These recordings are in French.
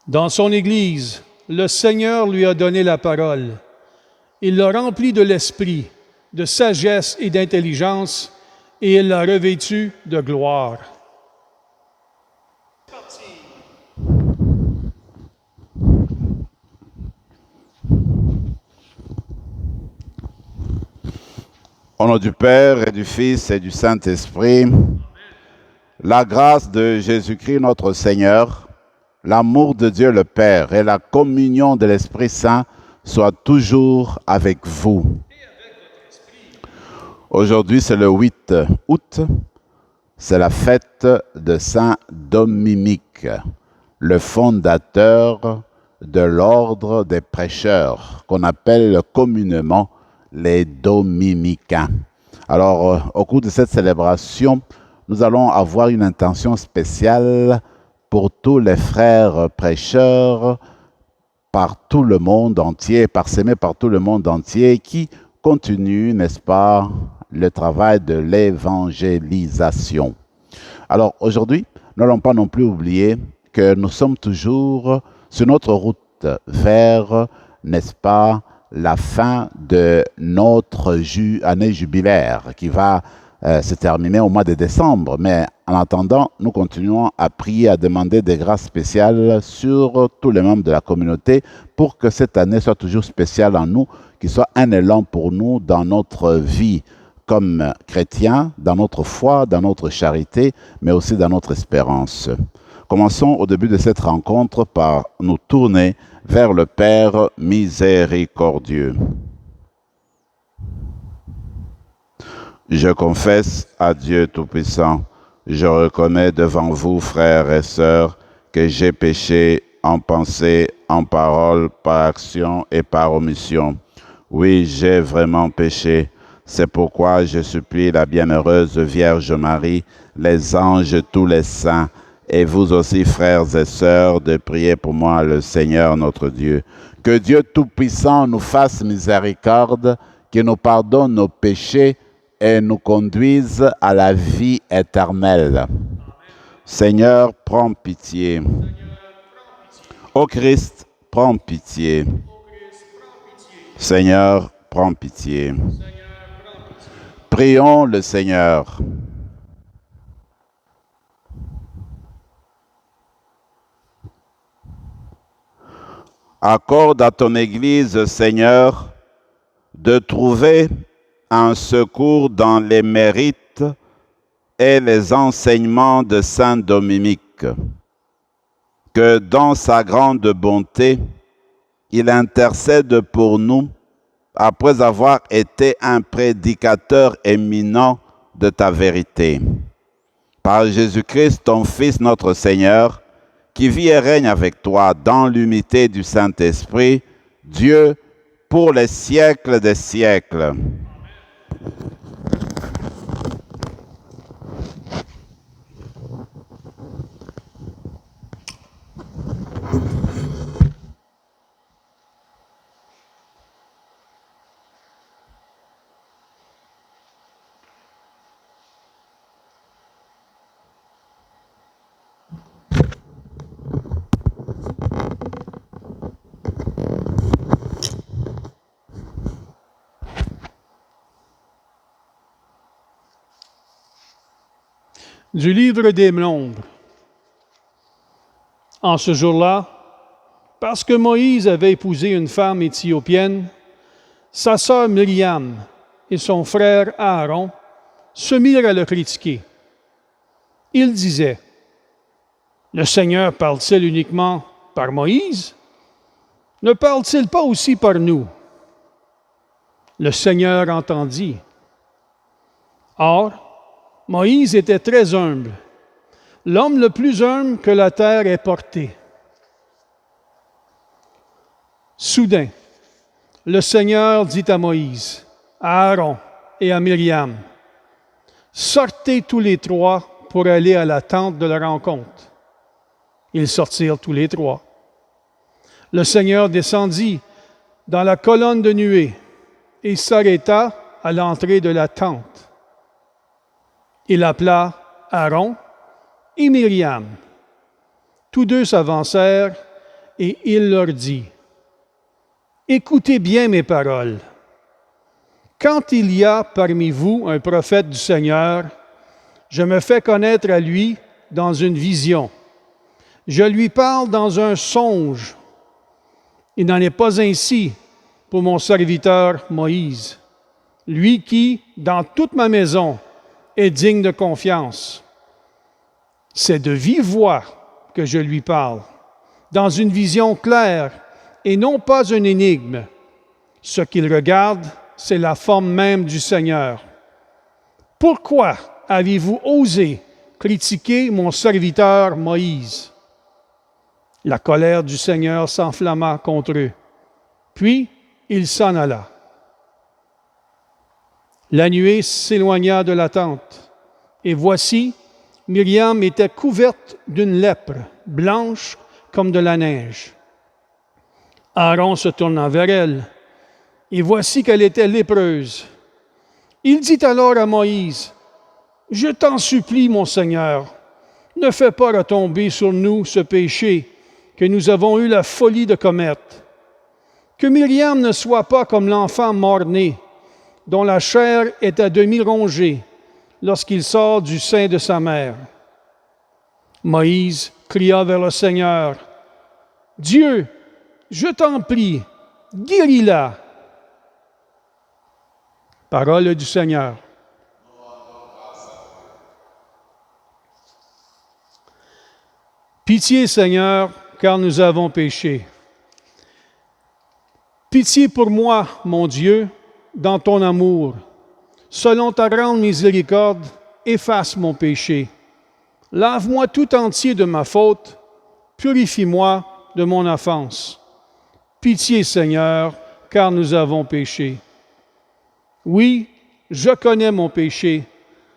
Dans son Église, le Seigneur lui a donné la parole. Il l'a rempli de l'esprit, de sagesse et d'intelligence, et il l'a revêtu de gloire. Au nom du Père et du Fils et du Saint-Esprit, la grâce de Jésus-Christ notre Seigneur, l'amour de Dieu le Père et la communion de l'Esprit Saint soient toujours avec vous. Aujourd'hui, c'est le 8 août, c'est la fête de Saint Dominique, le fondateur de l'ordre des prêcheurs, qu'on appelle communément les Dominicains. Alors, au cours de cette célébration, nous allons avoir une intention spéciale pour tous les frères prêcheurs par tout le monde entier, parsemés par tout le monde entier, qui continuent, n'est-ce pas, le travail de l'évangélisation. Alors, aujourd'hui, n'allons pas non plus oublier que nous sommes toujours sur notre route vers, n'est-ce pas, la fin de notre année jubilaire qui va se terminer au mois de décembre. Mais en attendant, nous continuons à prier, à demander des grâces spéciales sur tous les membres de la communauté pour que cette année soit toujours spéciale en nous, qu'il soit un élan pour nous dans notre vie comme chrétiens, dans notre foi, dans notre charité, mais aussi dans notre espérance. Commençons au début de cette rencontre par nous tourner vers le Père miséricordieux. Je confesse à Dieu Tout-Puissant, je reconnais devant vous, frères et sœurs, que j'ai péché en pensée, en parole, par action et par omission. Oui, j'ai vraiment péché. C'est pourquoi je supplie la bienheureuse Vierge Marie, les anges, tous les saints, et vous aussi, frères et sœurs, de prier pour moi, le Seigneur notre Dieu. Que Dieu Tout-Puissant nous fasse miséricorde, qu'il nous pardonne nos péchés et nous conduise à la vie éternelle. Seigneur, prends pitié. Ô Christ, prends pitié. Seigneur, prends pitié. Prions le Seigneur. Accorde à ton Église, Seigneur, de trouver un secours dans les mérites et les enseignements de Saint Dominique, que dans sa grande bonté, il intercède pour nous après avoir été un prédicateur éminent de ta vérité. Par Jésus-Christ, ton Fils, notre Seigneur, qui vit et règne avec toi dans l'unité du Saint-Esprit, Dieu, pour les siècles des siècles. Du livre des Nombres. En ce jour-là, parce que Moïse avait épousé une femme éthiopienne, sa sœur Myriam et son frère Aaron se mirent à le critiquer. Ils disaient, « Le Seigneur parle-t-il uniquement par Moïse? Ne parle-t-il pas aussi par nous? » Le Seigneur entendit. Or, Moïse était très humble, l'homme le plus humble que la terre ait porté. Soudain, le Seigneur dit à Moïse, à Aaron et à Myriam, « Sortez tous les trois pour aller à la tente de la rencontre. » Ils sortirent tous les trois. Le Seigneur descendit dans la colonne de nuée et s'arrêta à l'entrée de la tente. Il appela Aaron et Myriam. Tous deux s'avancèrent et il leur dit, « Écoutez bien mes paroles. Quand il y a parmi vous un prophète du Seigneur, je me fais connaître à lui dans une vision. Je lui parle dans un songe. Il n'en est pas ainsi pour mon serviteur Moïse, lui qui, dans toute ma maison, est digne de confiance. C'est de vive voix que je lui parle, dans une vision claire et non pas une énigme. Ce qu'il regarde, c'est la forme même du Seigneur. Pourquoi avez-vous osé critiquer mon serviteur Moïse? » La colère du Seigneur s'enflamma contre eux. Puis, il s'en alla. La nuée s'éloigna de la tente, et voici, Myriam était couverte d'une lèpre, blanche comme de la neige. Aaron se tourna vers elle, et voici qu'elle était lépreuse. Il dit alors à Moïse, « Je t'en supplie, mon Seigneur, ne fais pas retomber sur nous ce péché que nous avons eu la folie de commettre. Que Myriam ne soit pas comme l'enfant mort-né, dont la chair est à demi rongée lorsqu'il sort du sein de sa mère. » Moïse cria vers le Seigneur, « Dieu, je t'en prie, guéris-la. » Parole du Seigneur. Pitié, Seigneur, car nous avons péché. Pitié pour moi, mon Dieu, dans ton amour. Selon ta grande miséricorde, efface mon péché. Lave-moi tout entier de ma faute, purifie-moi de mon offense. Pitié, Seigneur, car nous avons péché. Oui, je connais mon péché.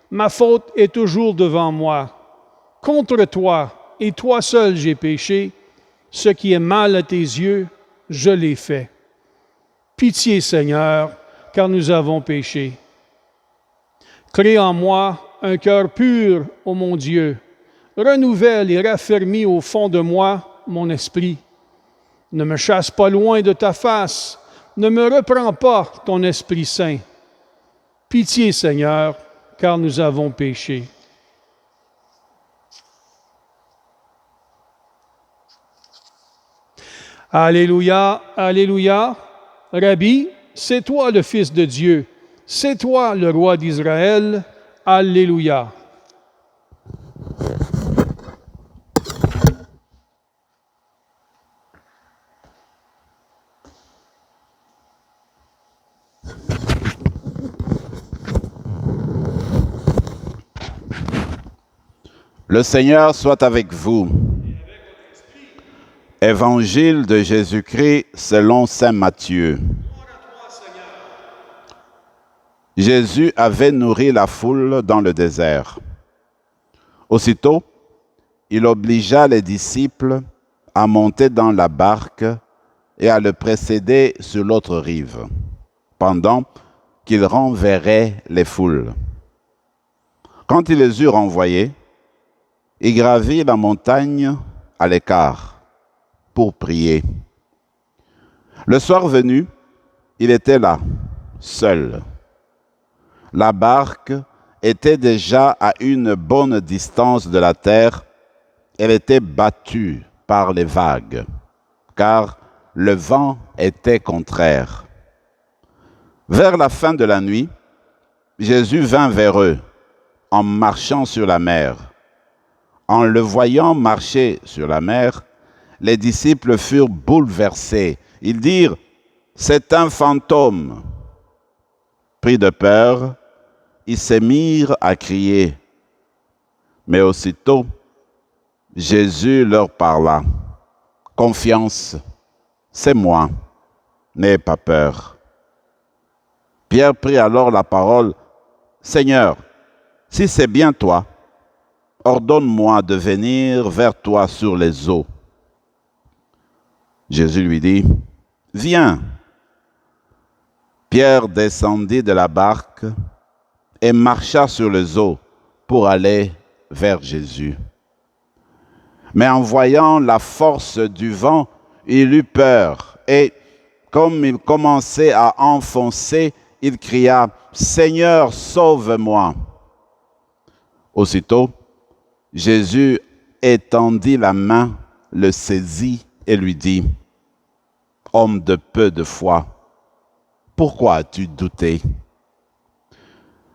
Ma faute est toujours devant moi. Contre toi et toi seul j'ai péché. Ce qui est mal à tes yeux, je l'ai fait. Pitié, Seigneur, car nous avons péché. Crée en moi un cœur pur, ô mon Dieu. Renouvelle et raffermis au fond de moi mon esprit. Ne me chasse pas loin de ta face. Ne me reprends pas ton Esprit Saint. Pitié, Seigneur, car nous avons péché. Alléluia, Alléluia. Rabbi, c'est toi le Fils de Dieu. C'est toi le Roi d'Israël. Alléluia. Le Seigneur soit avec vous. Évangile de Jésus-Christ selon saint Matthieu. Jésus avait nourri la foule dans le désert. Aussitôt, il obligea les disciples à monter dans la barque et à le précéder sur l'autre rive, pendant qu'il renverrait les foules. Quand il les eut renvoyés, il gravit la montagne à l'écart pour prier. Le soir venu, il était là, seul. La barque était déjà à une bonne distance de la terre. Elle était battue par les vagues, car le vent était contraire. Vers la fin de la nuit, Jésus vint vers eux en marchant sur la mer. En le voyant marcher sur la mer, les disciples furent bouleversés. Ils dirent, « C'est un fantôme !» Pris de peur, ils se mirent à crier. Mais aussitôt, Jésus leur parla. « Confiance, c'est moi, n'ayez pas peur. » Pierre prit alors la parole. « Seigneur, si c'est bien toi, ordonne-moi de venir vers toi sur les eaux. » Jésus lui dit, « Viens. » Pierre descendit de la barque et marcha sur les eaux pour aller vers Jésus. Mais en voyant la force du vent, il eut peur et, comme il commençait à enfoncer, il cria « Seigneur, sauve-moi !» Aussitôt, Jésus étendit la main, le saisit et lui dit « Homme de peu de foi, pourquoi as-tu douté ?»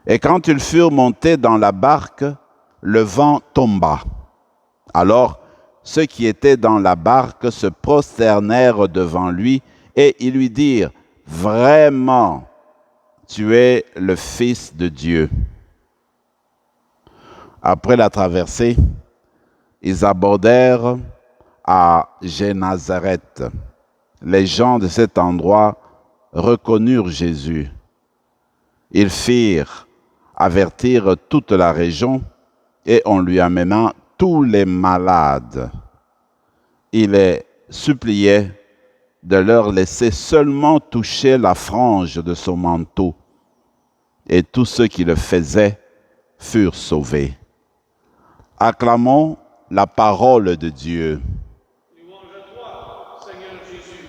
Et quand ils furent montés dans la barque, le vent tomba. Alors, ceux qui étaient dans la barque se prosternèrent devant lui et ils lui dirent « Vraiment, tu es le Fils de Dieu. » Après la traversée, ils abordèrent à Génézareth. Les gens de cet endroit reconnurent Jésus. Ils firent avertir toute la région et on lui amena tous les malades. Il les suppliait de leur laisser seulement toucher la frange de son manteau. Et tous ceux qui le faisaient furent sauvés. Acclamons la parole de Dieu. Louange à toi, Seigneur Jésus.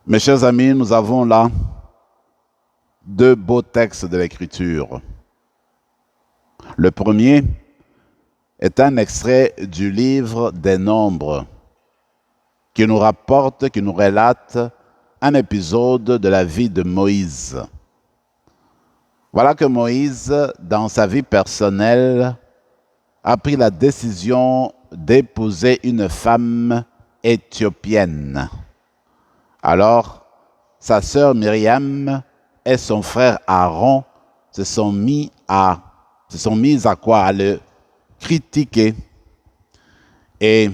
Mes chers amis, nous avons là deux beaux textes de l'Écriture. Le premier est un extrait du livre des Nombres qui nous rapporte, qui nous relate un épisode de la vie de Moïse. Voilà que Moïse, dans sa vie personnelle, a pris la décision d'épouser une femme éthiopienne. Alors, sa sœur Myriam et son frère Aaron se sont mis à quoi? À le critiquer. Et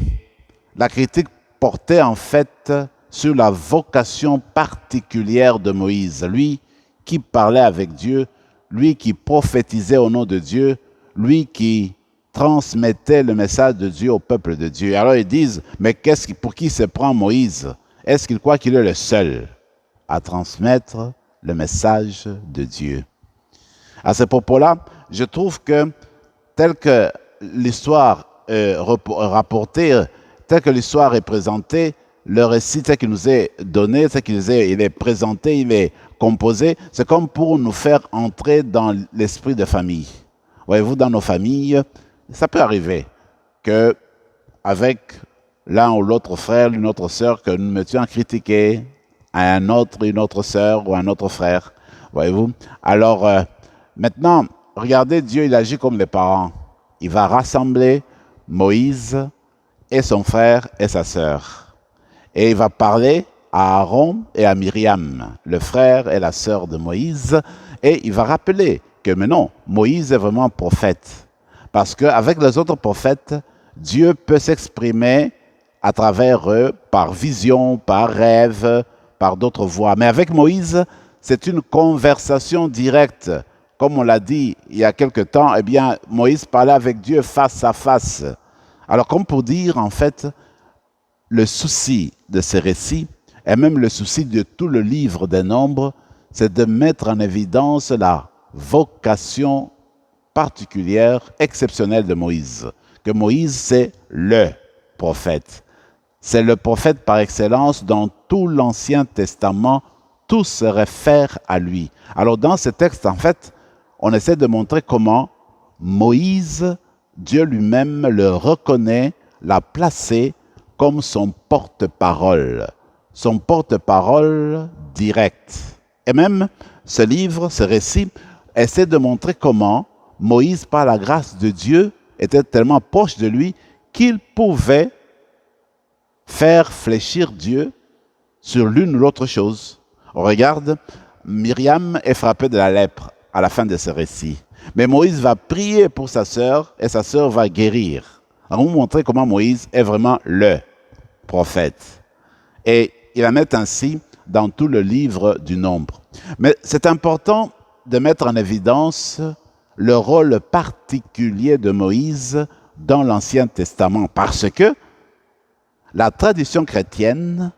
la critique portait en fait sur la vocation particulière de Moïse. Lui qui parlait avec Dieu, lui qui prophétisait au nom de Dieu, lui qui transmettait le message de Dieu au peuple de Dieu. Alors ils disent, mais pour qui se prend Moïse? Est-ce qu'il croit qu'il est le seul à transmettre le message de Dieu? À ce propos-là, je trouve que tel que l'histoire est rapportée, tel que l'histoire est présentée, le récit tel qu'il nous est donné, il est présenté, il est composé, c'est comme pour nous faire entrer dans l'esprit de famille. Voyez-vous, dans nos familles, ça peut arriver que avec l'un ou l'autre frère, une autre sœur, que nous mettions à critiquer à une autre sœur ou un autre frère. Voyez-vous? Alors, maintenant, regardez, Dieu, il agit comme les parents. Il va rassembler Moïse et son frère et sa sœur. Et il va parler à Aaron et à Myriam, le frère et la sœur de Moïse, et il va rappeler que maintenant, Moïse est vraiment prophète. Parce qu'avec les autres prophètes, Dieu peut s'exprimer à travers eux, par vision, par rêve, par d'autres voies. Mais avec Moïse, c'est une conversation directe. Comme on l'a dit il y a quelque temps, eh bien, Moïse parlait avec Dieu face à face. Alors, comme pour dire, en fait, le souci de ces récits, et même le souci de tout le livre des Nombres, c'est de mettre en évidence la vocation particulière, exceptionnelle de Moïse. Que Moïse, c'est le prophète. C'est le prophète par excellence. Dans tout l'Ancien Testament, tout se réfère à lui. Alors dans ce texte, en fait, on essaie de montrer comment Moïse, Dieu lui-même le reconnaît, l'a placé comme son porte-parole direct. Et même ce livre, ce récit, essaie de montrer comment Moïse, par la grâce de Dieu, était tellement proche de lui qu'il pouvait faire fléchir Dieu sur l'une ou l'autre chose. On regarde, Myriam est frappée de la lèpre à la fin de ce récit. Mais Moïse va prier pour sa sœur et sa sœur va guérir. On va vous montrer comment Moïse est vraiment le prophète. Et il va mettre ainsi dans tout le livre du Nombre. Mais c'est important de mettre en évidence le rôle particulier de Moïse dans l'Ancien Testament, parce que la tradition chrétienne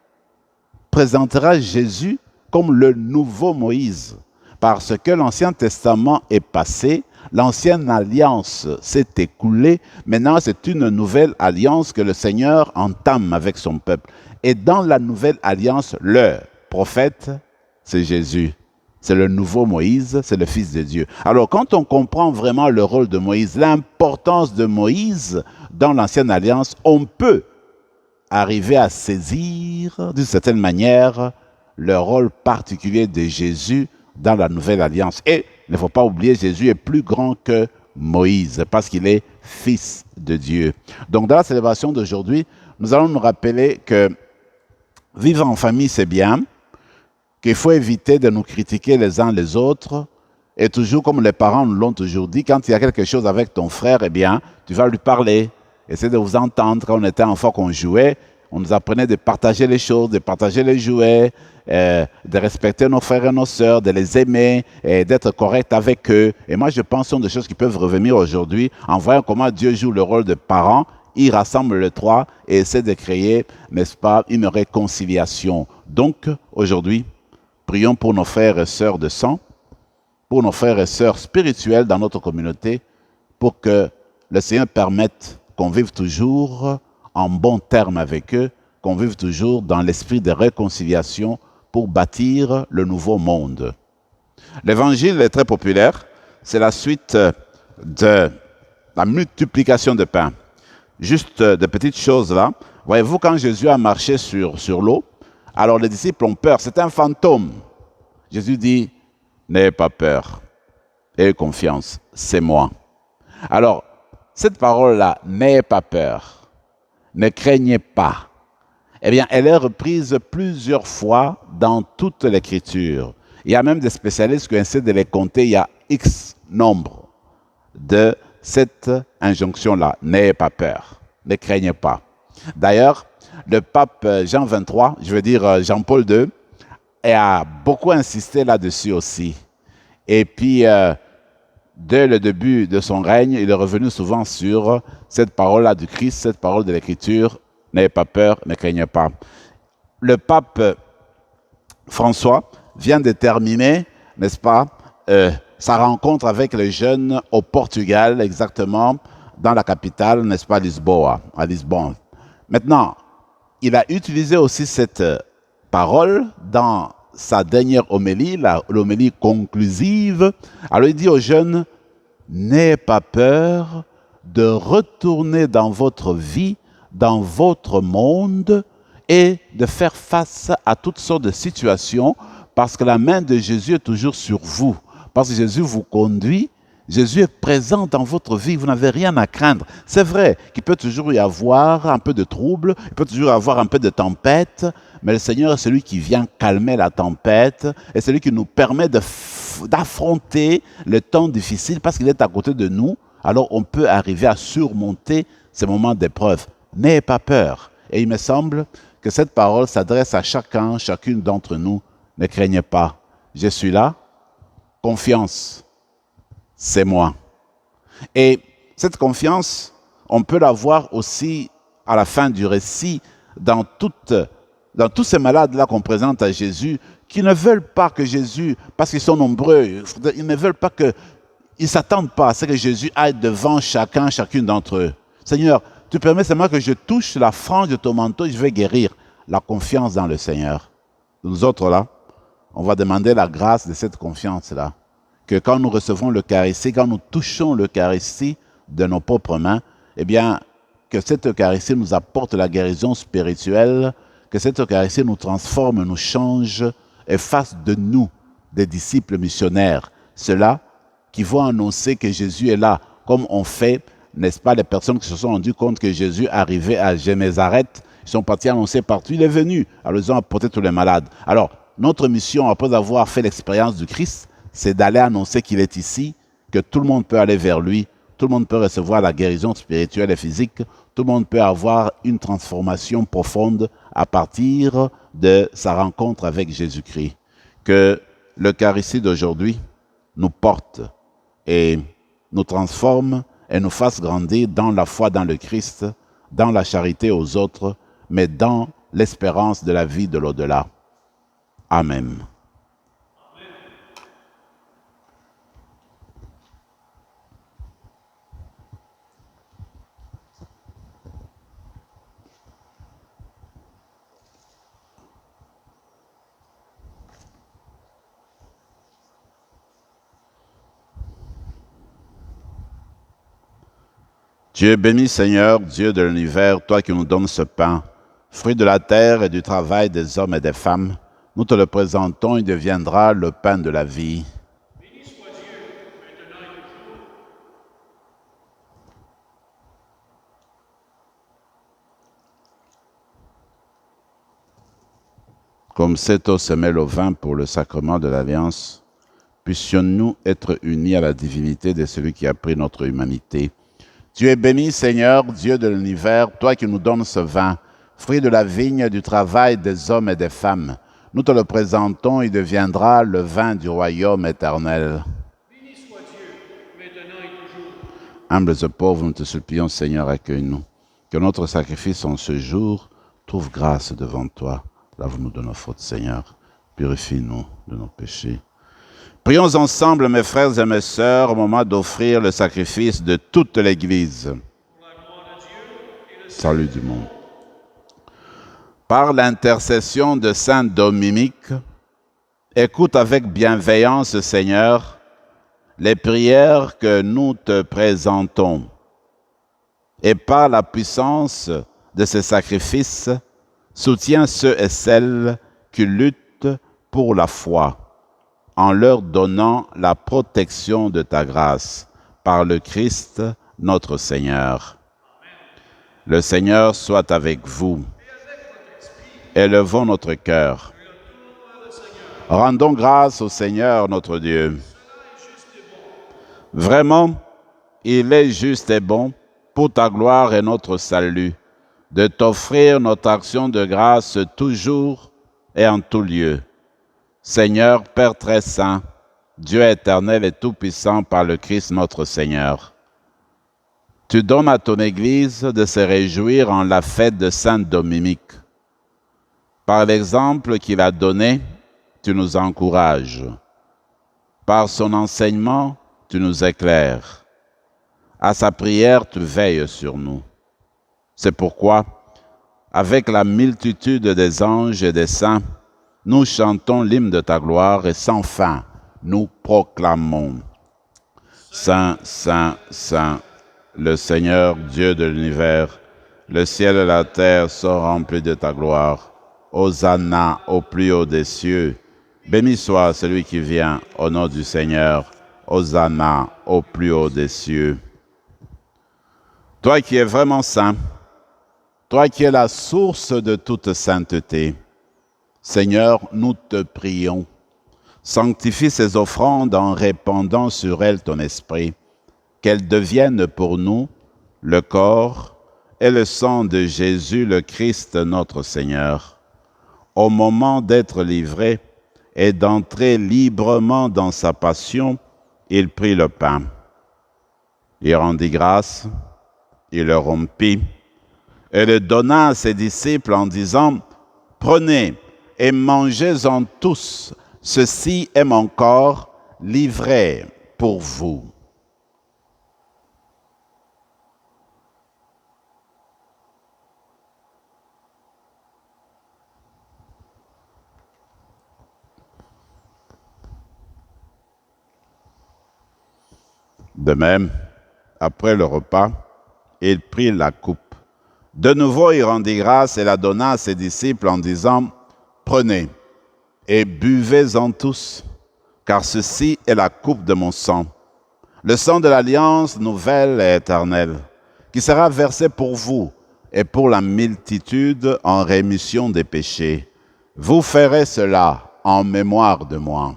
présentera Jésus comme le nouveau Moïse, parce que l'Ancien Testament est passé, L'ancienne alliance s'est écoulée. Maintenant, c'est une nouvelle alliance que le Seigneur entame avec son peuple. Et dans la nouvelle alliance, le prophète, c'est Jésus. C'est le nouveau Moïse, c'est le Fils de Dieu. Alors, quand on comprend vraiment le rôle de Moïse, l'importance de Moïse dans l'ancienne alliance, on peut arriver à saisir, d'une certaine manière, le rôle particulier de Jésus dans la nouvelle alliance. Et il ne faut pas oublier, Jésus est plus grand que Moïse, parce qu'il est Fils de Dieu. Donc, dans la célébration d'aujourd'hui, nous allons nous rappeler que vivre en famille, c'est bien, qu'il faut éviter de nous critiquer les uns les autres. Et toujours, comme les parents nous l'ont toujours dit, quand il y a quelque chose avec ton frère, eh bien, tu vas lui parler. Essaie de vous entendre. Quand on était enfant, qu'on jouait, on nous apprenait de partager les choses, de partager les jouets, de respecter nos frères et nos sœurs, de les aimer, et d'être correct avec eux. Et moi, je pense que ce sont des choses qui peuvent revenir aujourd'hui en voyant comment Dieu joue le rôle de parent. Il rassemble les trois et essaie de créer, n'est-ce pas, une réconciliation. Donc, aujourd'hui, prions pour nos frères et sœurs de sang, pour nos frères et sœurs spirituels dans notre communauté, pour que le Seigneur permette qu'on vive toujours en bon terme avec eux, qu'on vive toujours dans l'esprit de réconciliation pour bâtir le nouveau monde. L'évangile est très populaire, c'est la suite de la multiplication de pain. Juste de petites choses là. Voyez-vous, quand Jésus a marché sur l'eau, alors les disciples ont peur, c'est un fantôme. Jésus dit, n'ayez pas peur, ayez confiance, c'est moi. Alors, cette parole-là, n'ayez pas peur, ne craignez pas, eh bien, elle est reprise plusieurs fois dans toute l'Écriture. Il y a même des spécialistes qui essaient de les compter, il y a X nombre de cette injonction-là, n'ayez pas peur, ne craignez pas. D'ailleurs, le pape Jean XXIII, je veux dire Jean-Paul II, a beaucoup insisté là-dessus aussi. Et puis, dès le début de son règne, il est revenu souvent sur cette parole-là du Christ, cette parole de l'Écriture, n'ayez pas peur, ne craignez pas. Le pape François vient de terminer, n'est-ce pas, sa rencontre avec les jeunes au Portugal, exactement, dans la capitale, n'est-ce pas, Lisboa, à Lisbonne. Maintenant, il a utilisé aussi cette parole dans sa dernière homélie, l'homélie conclusive. Alors il dit aux jeunes, n'ayez pas peur de retourner dans votre vie, dans votre monde et de faire face à toutes sortes de situations parce que la main de Jésus est toujours sur vous. Parce que Jésus vous conduit, Jésus est présent dans votre vie, vous n'avez rien à craindre. C'est vrai qu'il peut toujours y avoir un peu de trouble, il peut toujours y avoir un peu de tempête, mais le Seigneur est celui qui vient calmer la tempête et celui qui nous permet d'affronter le temps difficile parce qu'il est à côté de nous. Alors on peut arriver à surmonter ces moments d'épreuve. N'ayez pas peur. Et il me semble que cette parole s'adresse à chacun, chacune d'entre nous. Ne craignez pas. Je suis là. Confiance. C'est moi. Et cette confiance, on peut la voir aussi à la fin du récit dans tous ces malades-là qu'on présente à Jésus qui ne veulent pas que Jésus, parce qu'ils sont nombreux, ils ne veulent pas que, ils ne s'attendent pas à ce que Jésus aille devant chacune d'entre eux. Seigneur, tu permets seulement que je touche la frange de ton manteau et je vais guérir. La confiance dans le Seigneur. Nous autres là, on va demander la grâce de cette confiance-là. Que quand nous recevons l'Eucharistie, quand nous touchons l'Eucharistie de nos propres mains, eh bien, que cette Eucharistie nous apporte la guérison spirituelle, que cette Eucharistie nous transforme, nous change et fasse de nous des disciples missionnaires. Ceux-là qui vont annoncer que Jésus est là, comme on fait, n'est-ce pas, les personnes qui se sont rendues compte que Jésus arrivait à Génézareth, ils sont partis annoncer partout, il est venu. Alors ils ont apporté tous les malades. Alors, notre mission, après avoir fait l'expérience du Christ, c'est d'aller annoncer qu'il est ici, que tout le monde peut aller vers lui, tout le monde peut recevoir la guérison spirituelle et physique, tout le monde peut avoir une transformation profonde à partir de sa rencontre avec Jésus-Christ. Que l'Eucharistie d'aujourd'hui nous porte et nous transforme et nous fasse grandir dans la foi dans le Christ, dans la charité aux autres, mais dans l'espérance de la vie de l'au-delà. Amen. Tu es béni, Seigneur, Dieu de l'univers, toi qui nous donnes ce pain, fruit de la terre et du travail des hommes et des femmes. Nous te le présentons, il deviendra le pain de la vie. Béni soit Dieu, maintenant et toujours. Comme cette eau se mêle au vin pour le sacrement de l'Alliance, puissions-nous être unis à la divinité de celui qui a pris notre humanité. Tu es béni, Seigneur, Dieu de l'univers, toi qui nous donnes ce vin, fruit de la vigne du travail des hommes et des femmes. Nous te le présentons, il deviendra le vin du royaume éternel. Béni soit Dieu, maintenant et toujours. Humbles et pauvres, nous te supplions, Seigneur, accueille-nous. Que notre sacrifice en ce jour trouve grâce devant toi. Lave-nous de nos fautes, Seigneur. Purifie-nous de nos péchés. Prions ensemble, mes frères et mes sœurs, au moment d'offrir le sacrifice de toute l'Église. Pour la gloire de Dieu et le Salut du monde. Par l'intercession de saint Dominique, écoute avec bienveillance, Seigneur, les prières que nous te présentons. Et par la puissance de ces sacrifices, soutiens ceux et celles qui luttent pour la foi, en leur donnant la protection de ta grâce, par le Christ notre Seigneur. Le Seigneur soit avec vous. Élevons notre cœur. Rendons grâce au Seigneur notre Dieu. Vraiment, il est juste et bon, pour ta gloire et notre salut, de t'offrir notre action de grâce toujours et en tout lieu. Seigneur, Père très saint, Dieu éternel et tout-puissant par le Christ notre Seigneur. Tu donnes à ton Église de se réjouir en la fête de Saint Dominique. Par l'exemple qu'il a donné, tu nous encourages. Par son enseignement, tu nous éclaires. À sa prière, tu veilles sur nous. C'est pourquoi, avec la multitude des anges et des saints, nous chantons l'hymne de ta gloire et sans fin, nous proclamons. Saint, Saint, Saint, le Seigneur Dieu de l'univers, le ciel et la terre sont remplis de ta gloire. Hosanna au plus haut des cieux. Béni soit celui qui vient au nom du Seigneur. Hosanna au plus haut des cieux. Toi qui es vraiment saint, toi qui es la source de toute sainteté, Seigneur, nous te prions. Sanctifie ces offrandes en répandant sur elles ton esprit, qu'elles deviennent pour nous le corps et le sang de Jésus le Christ notre Seigneur. Au moment d'être livré et d'entrer librement dans sa passion, il prit le pain. Il rendit grâce, il le rompit et le donna à ses disciples en disant « Prenez et mangez-en tous, ceci est mon corps livré pour vous. » De même, après le repas, il prit la coupe. De nouveau, il rendit grâce et la donna à ses disciples en disant « Prenez et buvez-en tous, car ceci est la coupe de mon sang, le sang de l'alliance nouvelle et éternelle, qui sera versé pour vous et pour la multitude en rémission des péchés. Vous ferez cela en mémoire de moi. »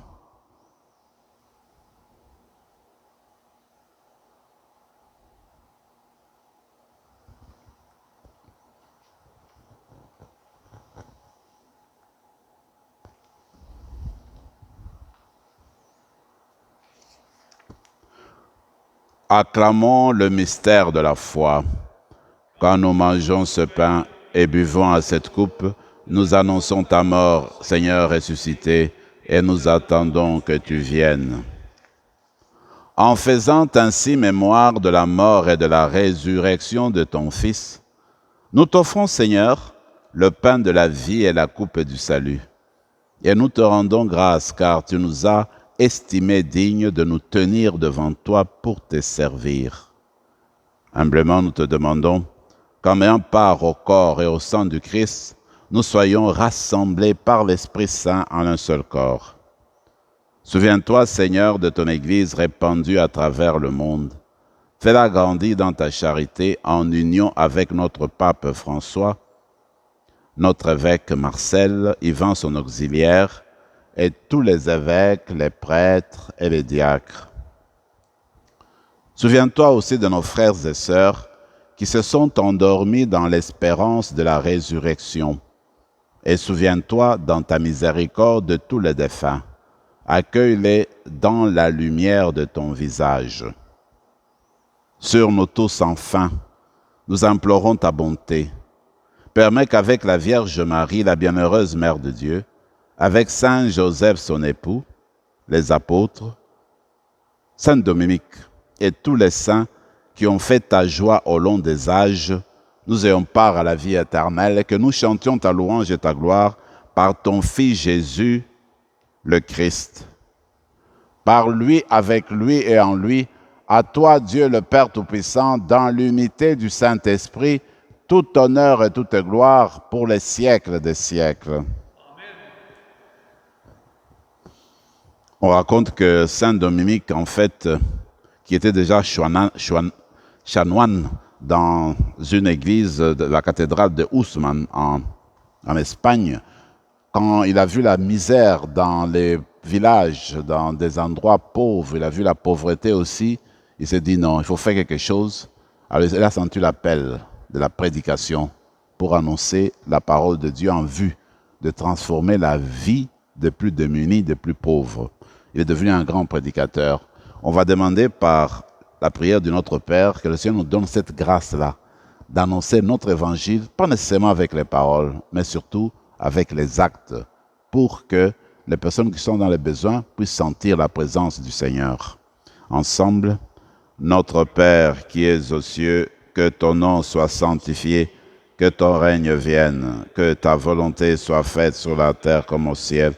Acclamons le mystère de la foi. Quand nous mangeons ce pain et buvons à cette coupe, nous annonçons ta mort, Seigneur ressuscité, et nous attendons que tu viennes. En faisant ainsi mémoire de la mort et de la résurrection de ton Fils, nous t'offrons, Seigneur, le pain de la vie et la coupe du salut. Et nous te rendons grâce, car tu nous as estimés dignes de nous tenir devant toi pour te servir. Humblement, nous te demandons qu'en ayant part au corps et au sang du Christ, nous soyons rassemblés par l'Esprit Saint en un seul corps. Souviens-toi, Seigneur, de ton Église répandue à travers le monde. Fais-la grandir dans ta charité en union avec notre pape François, notre évêque Marcel, Yvan son auxiliaire, et tous les évêques, les prêtres et les diacres. Souviens-toi aussi de nos frères et sœurs qui se sont endormis dans l'espérance de la résurrection. Et souviens-toi dans ta miséricorde de tous les défunts. Accueille-les dans la lumière de ton visage. Sur nous tous enfin, nous implorons ta bonté. Permets qu'avec la Vierge Marie, la bienheureuse Mère de Dieu, avec Saint Joseph son époux, les apôtres, Saint Dominique et tous les saints qui ont fait ta joie au long des âges, nous ayons part à la vie éternelle et que nous chantions ta louange et ta gloire par ton Fils Jésus, le Christ. Par lui, avec lui et en lui, à toi, Dieu le Père Tout-Puissant, dans l'unité du Saint-Esprit, tout honneur et toute gloire pour les siècles des siècles. On raconte que Saint Dominique, en fait, qui était déjà chanoine dans une église de la cathédrale de Usman en Espagne, quand il a vu la misère dans les villages, dans des endroits pauvres, il a vu la pauvreté aussi, il s'est dit non, il faut faire quelque chose. Alors il a senti l'appel de la prédication pour annoncer la parole de Dieu en vue de transformer la vie des plus démunis, des plus pauvres. Il est devenu un grand prédicateur. On va demander par la prière de notre Père que le Seigneur nous donne cette grâce-là, d'annoncer notre évangile, pas nécessairement avec les paroles, mais surtout avec les actes, pour que les personnes qui sont dans les besoins puissent sentir la présence du Seigneur. Ensemble, notre Père qui es aux cieux, que ton nom soit sanctifié, que ton règne vienne, que ta volonté soit faite sur la terre comme au ciel.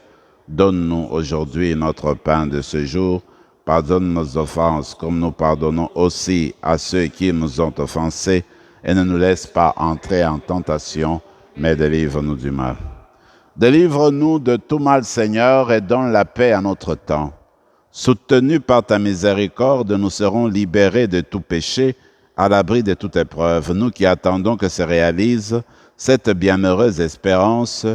Donne-nous aujourd'hui notre pain de ce jour. Pardonne nos offenses comme nous pardonnons aussi à ceux qui nous ont offensés. Et ne nous laisse pas entrer en tentation, mais délivre-nous du mal. Délivre-nous de tout mal, Seigneur, et donne la paix à notre temps. Soutenus par ta miséricorde, nous serons libérés de tout péché, à l'abri de toute épreuve. Nous qui attendons que se réalise cette bienheureuse espérance,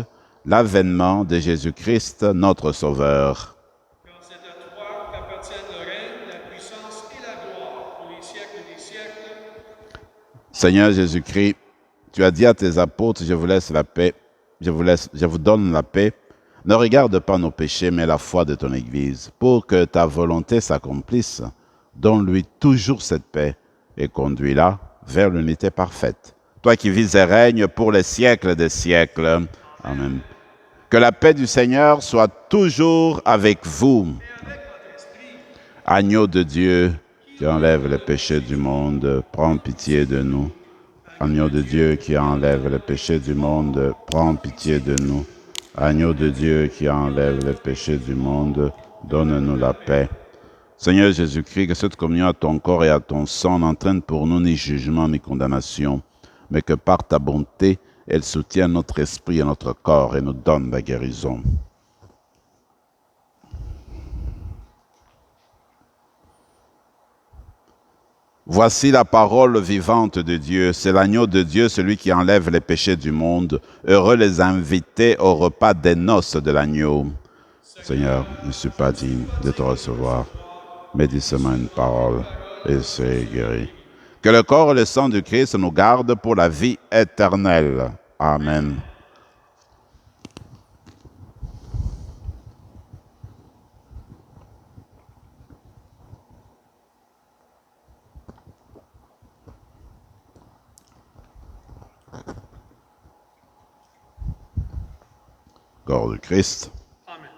l'avènement de Jésus-Christ, notre Sauveur. Car c'est à toi qu'appartiennent le règne, la puissance et la gloire pour les siècles des siècles. Seigneur Jésus-Christ, tu as dit à tes apôtres, je vous laisse la paix, je vous donne la paix. Ne regarde pas nos péchés, mais la foi de ton Église. Pour que ta volonté s'accomplisse, donne-lui toujours cette paix et conduis-la vers l'unité parfaite. Toi qui vis et règnes pour les siècles des siècles. Amen. Que la paix du Seigneur soit toujours avec vous. Agneau de Dieu, qui enlève les péchés du monde, prends pitié de nous. Agneau de Dieu qui enlève les péchés du monde, prends pitié de nous. Agneau de Dieu qui enlève les péchés du monde, donne-nous la paix. Seigneur Jésus-Christ, que cette communion à ton corps et à ton sang n'entraîne pour nous ni jugement ni condamnation, mais que par ta bonté, elle soutienne notre esprit et notre corps et nous donne la guérison. Voici la parole vivante de Dieu, c'est l'agneau de Dieu, celui qui enlève les péchés du monde. Heureux les invités au repas des noces de l'agneau. Seigneur, je ne suis pas digne de te recevoir, mais dis-moi une parole et sois guéri. Que le corps et le sang du Christ nous gardent pour la vie éternelle. Amen. Corps du Christ. Amen.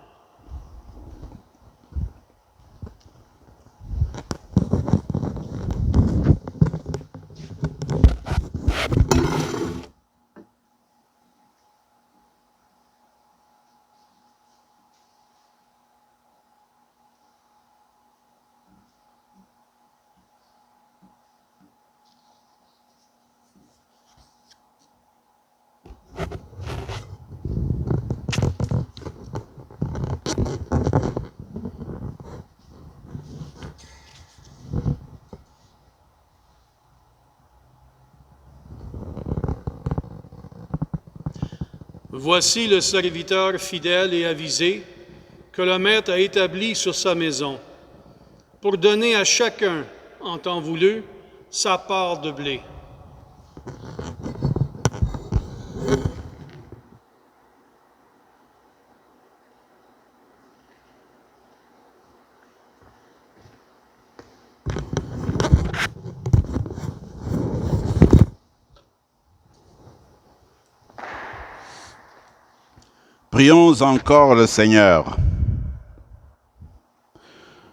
Voici le serviteur fidèle et avisé que le Maître a établi sur sa maison, pour donner à chacun, en temps voulu, sa part de blé. Prions encore le Seigneur.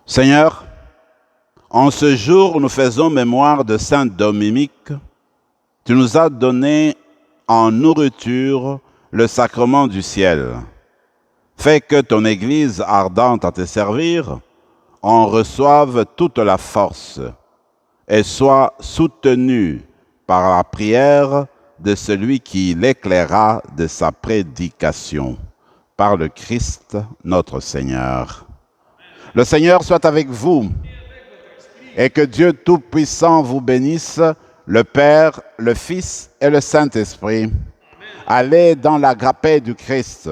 Seigneur, en ce jour où nous faisons mémoire de Saint Dominique, tu nous as donné en nourriture le sacrement du ciel. Fais que ton Église ardente à te servir en reçoive toute la force et soit soutenue par la prière de celui qui l'éclaira de sa prédication, par le Christ notre Seigneur. Le Seigneur soit avec vous et que Dieu Tout-Puissant vous bénisse, le Père, le Fils et le Saint-Esprit. Allez dans la paix du Christ.